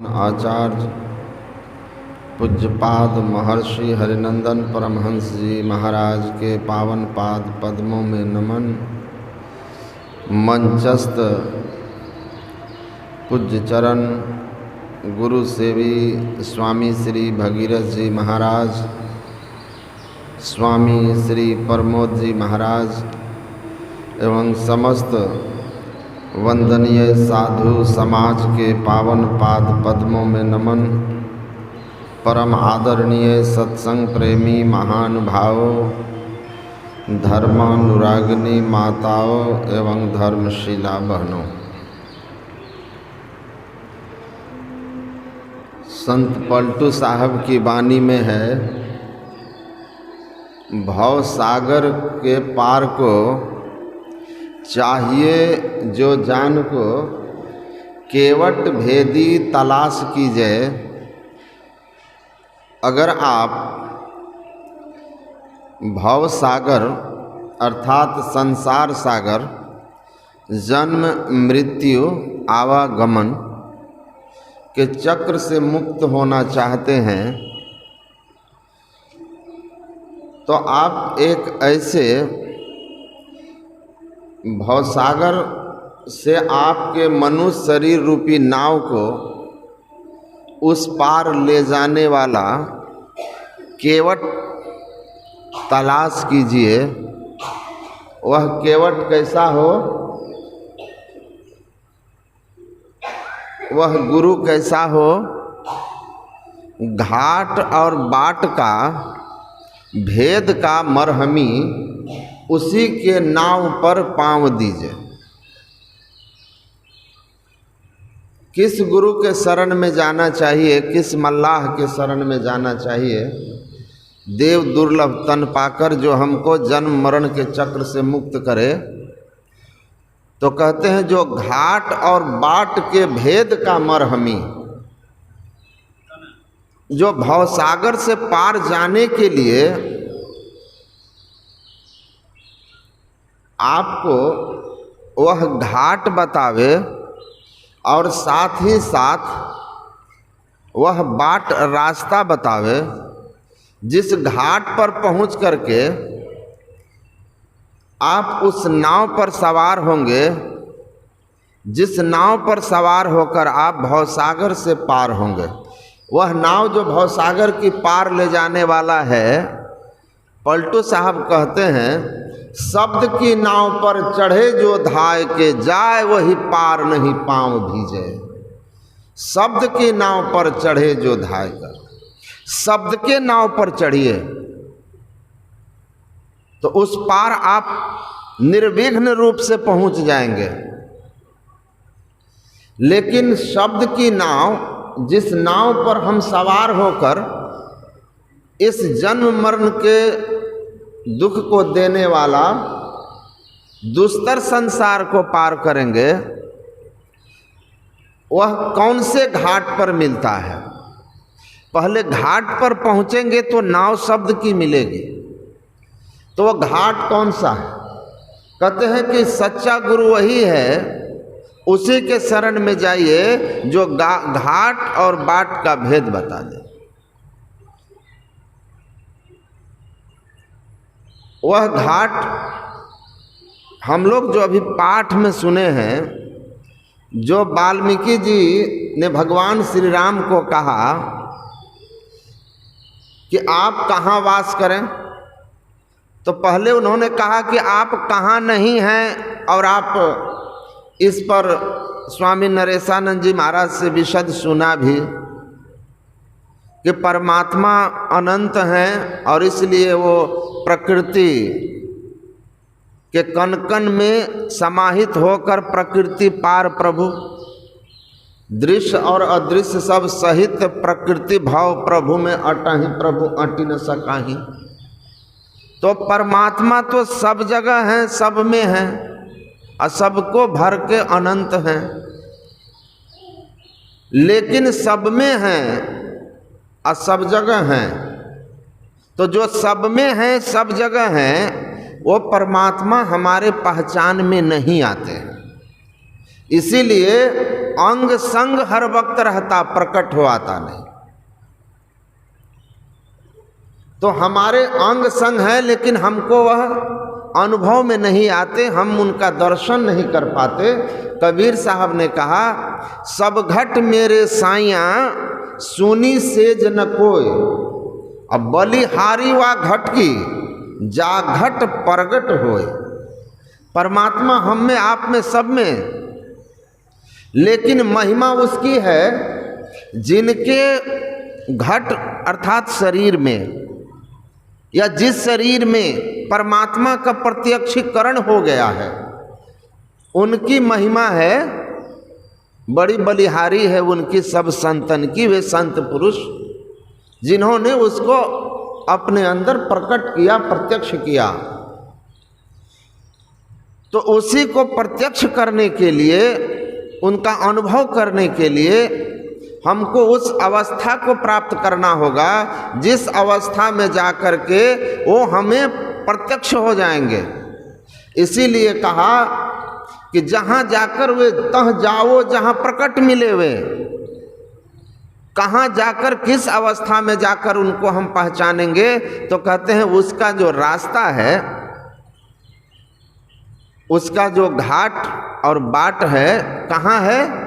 आचार्य पूज्यपाद महर्षि हरिनंदन परमहंस जी महाराज के पावन पाद पद्मों में नमन। मंचस्थ पूज्य चरण गुरु सेवी स्वामी श्री भगीरथ जी महाराज, स्वामी श्री प्रमोद जी महाराज एवं समस्त वंदनीय साधु समाज के पावन पाद पद्मों में नमन। परम आदरणीय सत्संग प्रेमी महानुभावों, धर्मानुरागिनी माताओं एवं धर्मशीला बहनों, संत पलटू साहब की वाणी में है, भव सागर के पार को चाहिए जो जान को, केवट भेदी तलाश कीजिए। अगर आप भव सागर अर्थात संसार सागर, जन्म मृत्यु आवागमन के चक्र से मुक्त होना चाहते हैं, तो आप एक ऐसे भवसागर से आपके मनुष्य शरीर रूपी नाव को उस पार ले जाने वाला केवट तलाश कीजिए। वह केवट कैसा हो, वह गुरु कैसा हो, घाट और बाट का भेद का मरहमी उसी के नाव पर पांव दीजिए। किस गुरु के शरण में जाना चाहिए, किस मल्लाह के शरण में जाना चाहिए? देव दुर्लभ तन पाकर जो हमको जन्म मरण के चक्र से मुक्त करे, तो कहते हैं जो घाट और बाट के भेद का मरहमी, जो भवसागर से पार जाने के लिए आपको वह घाट बतावे और साथ ही साथ वह बाट रास्ता बतावे, जिस घाट पर पहुंच करके आप उस नाव पर सवार होंगे, जिस नाव पर सवार होकर आप भवसागर से पार होंगे, वह नाव जो भवसागर की पार ले जाने वाला है, पलटू साहब कहते हैं, शब्द की नाव पर चढ़े जो धाय के जाए, वही पार नहीं पांव भीजे। शब्द की नाव पर चढ़े जो धाय कर, शब्द के नाव पर चढ़िए तो उस पार आप निर्विघ्न रूप से पहुंच जाएंगे। लेकिन शब्द की नाव, जिस नाव पर हम सवार होकर इस जन्म मरण के दुख को देने वाला दुस्तर संसार को पार करेंगे, वह कौन से घाट पर मिलता है? पहले घाट पर पहुंचेंगे तो नाव शब्द की मिलेगी, तो वह घाट कौन सा है? कहते हैं कि सच्चा गुरु वही है, उसी के शरण में जाइए जो घाट और बाट का भेद बता दे। वह घाट हम लोग जो अभी पाठ में सुने हैं, जो वाल्मीकि जी ने भगवान श्री राम को कहा कि आप कहाँ वास करें, तो पहले उन्होंने कहा कि आप कहाँ नहीं हैं, और आप इस पर स्वामी नरेशानंद जी महाराज से विशद सुना भी कि परमात्मा अनंत हैं और इसलिए वो प्रकृति के कण कण में समाहित होकर प्रकृति पार प्रभु, दृश्य और अदृश्य सब सहित प्रकृति भाव प्रभु में अटहि प्रभु अटि न सकाहि। तो परमात्मा तो सब जगह हैं, सब में हैं और सबको भर के अनंत हैं, लेकिन सब में हैं और सब जगह हैं। तो जो सब में हैं, सब जगह हैं, वो परमात्मा हमारे पहचान में नहीं आते हैं। इसीलिए अंग संग हर वक्त रहता, प्रकट हो आता नहीं। तो हमारे अंग संग है, लेकिन हमको वह अनुभव में नहीं आते, हम उनका दर्शन नहीं कर पाते। कबीर साहब ने कहा, सब घट मेरे साइयाँ सुनी सेज न कोय, अब बलिहारी वा घट की जा घट प्रगट होए। परमात्मा हम में, आप में, सब में, लेकिन महिमा उसकी है जिनके घट अर्थात शरीर में, या जिस शरीर में परमात्मा का प्रत्यक्षीकरण हो गया है, उनकी महिमा है, बड़ी बलिहारी है उनकी सब संतन की। वे संत पुरुष जिन्होंने उसको अपने अंदर प्रकट किया, प्रत्यक्ष किया। तो उसी को प्रत्यक्ष करने के लिए, उनका अनुभव करने के लिए हमको उस अवस्था को प्राप्त करना होगा जिस अवस्था में जाकर के वो हमें प्रत्यक्ष हो जाएंगे। इसीलिए कहा कि जहाँ जाकर वे तह जाओ जहाँ प्रकट मिले वे। कहाँ जाकर, किस अवस्था में जाकर उनको हम पहचानेंगे? तो कहते हैं उसका जो रास्ता है, उसका जो घाट और बाट है, कहाँ है?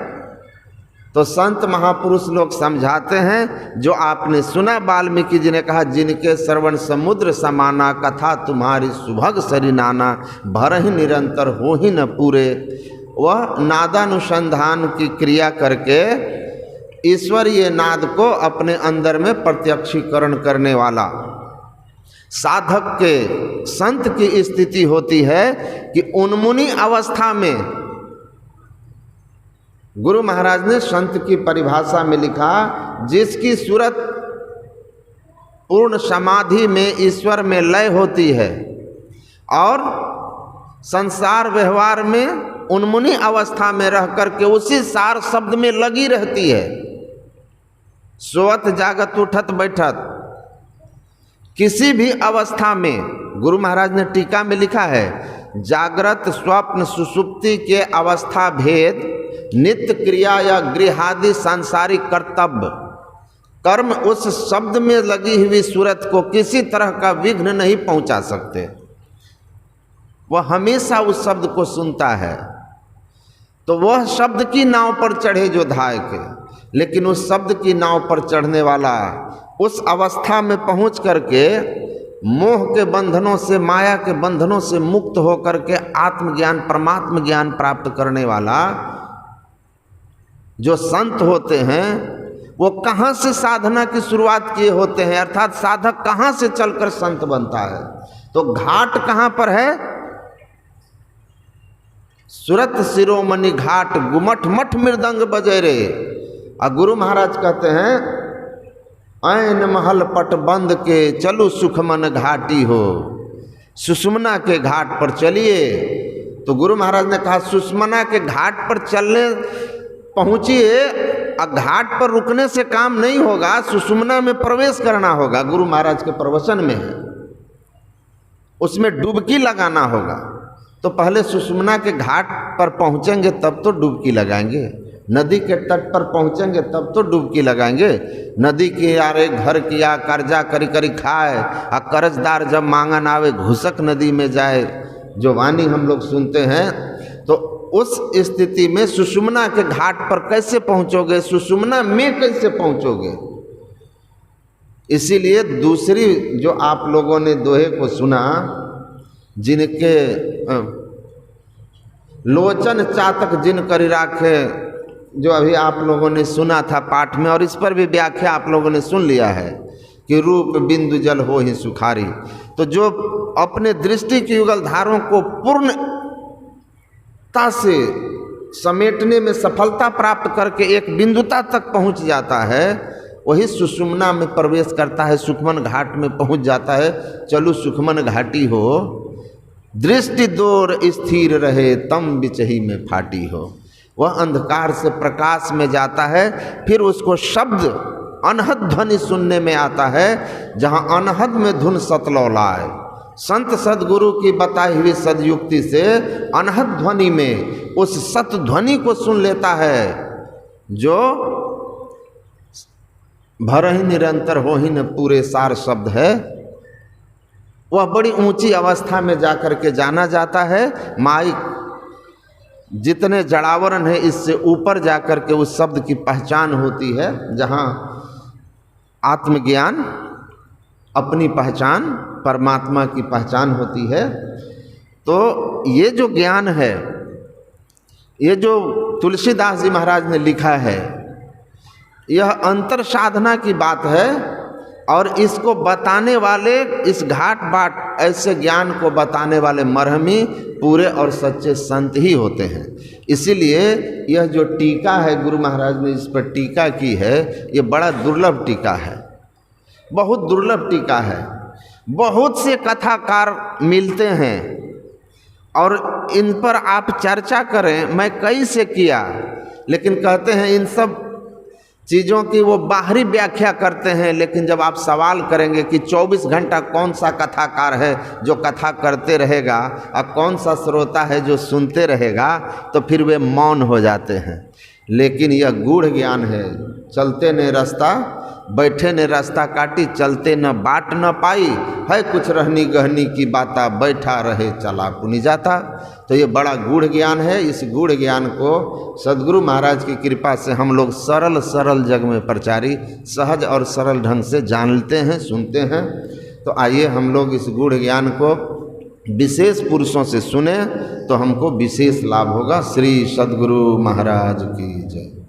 तो संत महापुरुष लोग समझाते हैं, जो आपने सुना वाल्मीकि जी ने कहा, जिनके श्रवण समुद्र समाना, कथा तुम्हारी सुभग सरिनाना, भरहि निरंतर हो ही न पूरे। वह नादानुसंधान की क्रिया करके ईश्वरीय नाद को अपने अंदर में प्रत्यक्षीकरण करने वाला साधक के, संत की स्थिति होती है कि उन्मुनी अवस्था में, गुरु महाराज ने संत की परिभाषा में लिखा, जिसकी सूरत पूर्ण समाधि में ईश्वर में लय होती है और संसार व्यवहार में उन्मुनी अवस्था में रह करके उसी सार शब्द में लगी रहती है। सोवत जागत उठत बैठत, किसी भी अवस्था में, गुरु महाराज ने टीका में लिखा है, जागृत स्वप्न सुषुप्ति के अवस्था भेद, नित्य क्रिया या गृहादि सांसारिक कर्तव्य कर्म उस शब्द में लगी हुई सूरत को किसी तरह का विघ्न नहीं पहुंचा सकते। वह हमेशा उस शब्द को सुनता है। तो वह शब्द की नाव पर चढ़े जो धाय के, लेकिन उस शब्द की नाव पर चढ़ने वाला उस अवस्था में पहुंच करके मोह के बंधनों से, माया के बंधनों से मुक्त होकर के आत्मज्ञान, परमात्म ज्ञान प्राप्त करने वाला जो संत होते हैं, वो कहाँ से साधना की शुरुआत किए होते हैं, अर्थात साधक कहाँ से चलकर संत बनता है? तो घाट कहाँ पर है? सुरत शिरोमणि घाट, गुमठ मठ मृदंग बजे रे। और गुरु महाराज कहते हैं, ऐन महल पट बंद के चलो सुखमन घाटी हो। सुषुम्ना के घाट पर चलिए। तो गुरु महाराज ने कहा, सुषुम्ना के घाट पर चलने पहुंचिए, और घाट पर रुकने से काम नहीं होगा, सुषुम्ना में प्रवेश करना होगा। गुरु महाराज के प्रवचन में है, उसमें डुबकी लगाना होगा। तो पहले सुषुम्ना के घाट पर पहुंचेंगे तब तो डुबकी लगाएंगे, नदी के तट पर पहुंचेंगे तब तो डुबकी लगाएंगे। नदी के यारे घर किया, कर्जा करी करी खाए, और कर्जदार जब मांगन आवे घुसक नदी में जाए, जो वाणी हम लोग सुनते हैं। तो उस स्थिति में सुषुम्ना के घाट पर कैसे पहुंचोगे, सुषुम्ना में कैसे पहुंचोगे? इसीलिए दूसरी जो आप लोगों ने दोहे को सुना, जिनके लोचन चातक जिन करी राखे, जो अभी आप लोगों ने सुना था पाठ में, और इस पर भी व्याख्या आप लोगों ने सुन लिया है कि रूप बिंदु जल हो ही सुखारी। तो जो अपने दृष्टि की युगल धारों को पूर्णता से समेटने में सफलता प्राप्त करके एक बिंदुता तक पहुंच जाता है, वही सुषुम्ना में प्रवेश करता है, सुखमन घाट में पहुंच जाता है। चलो सुखमन घाटी हो, दृष्टि दूर स्थिर रहे, तम बिचही में फाटी हो। वह अंधकार से प्रकाश में जाता है, फिर उसको शब्द अनहद ध्वनि सुनने में आता है, जहाँ अनहद में धुन सतलौलाए। संत सदगुरु की बताई हुई सदयुक्ति से अनहद ध्वनि में उस सत ध्वनि को सुन लेता है, जो भर ही निरंतर हो ही न पूरे सार शब्द है, वह बड़ी ऊंची अवस्था में जाकर के जाना जाता है। माइक जितने जड़ावरण है इससे ऊपर जाकर के उस शब्द की पहचान होती है, जहाँ आत्मज्ञान, अपनी पहचान, परमात्मा की पहचान होती है। तो ये जो ज्ञान है, ये जो तुलसीदास जी महाराज ने लिखा है, यह अंतर साधना की बात है। और इसको बताने वाले, इस घाट बाट ऐसे ज्ञान को बताने वाले मरहमी पूरे और सच्चे संत ही होते हैं। इसीलिए यह जो टीका है गुरु महाराज ने इस पर टीका की है, ये बड़ा दुर्लभ टीका है, बहुत दुर्लभ टीका है। बहुत से कथाकार मिलते हैं और इन पर आप चर्चा करें, मैं कई से किया, लेकिन कहते हैं इन सब चीज़ों की वो बाहरी व्याख्या करते हैं। लेकिन जब आप सवाल करेंगे कि 24 घंटा कौन सा कथाकार है जो कथा करते रहेगा और कौन सा श्रोता है जो सुनते रहेगा, तो फिर वे मौन हो जाते हैं। लेकिन यह गूढ़ ज्ञान है। चलते ने रास्ता, बैठे ने रास्ता काटी, चलते न बाट न पाई, है कुछ रहनी गहनी की बाता, बैठा रहे चला पुनि जाता। तो ये बड़ा गूढ़ ज्ञान है। इस गूढ़ ज्ञान को सद्गुरु महाराज की कृपा से हम लोग सरल सरल जग में प्रचारी, सहज और सरल ढंग से जानते हैं, सुनते हैं। तो आइए हम लोग इस गूढ़ ज्ञान को विशेष पुरुषों से सुने तो हमको विशेष लाभ होगा। श्री सद्गुरु महाराज की जय।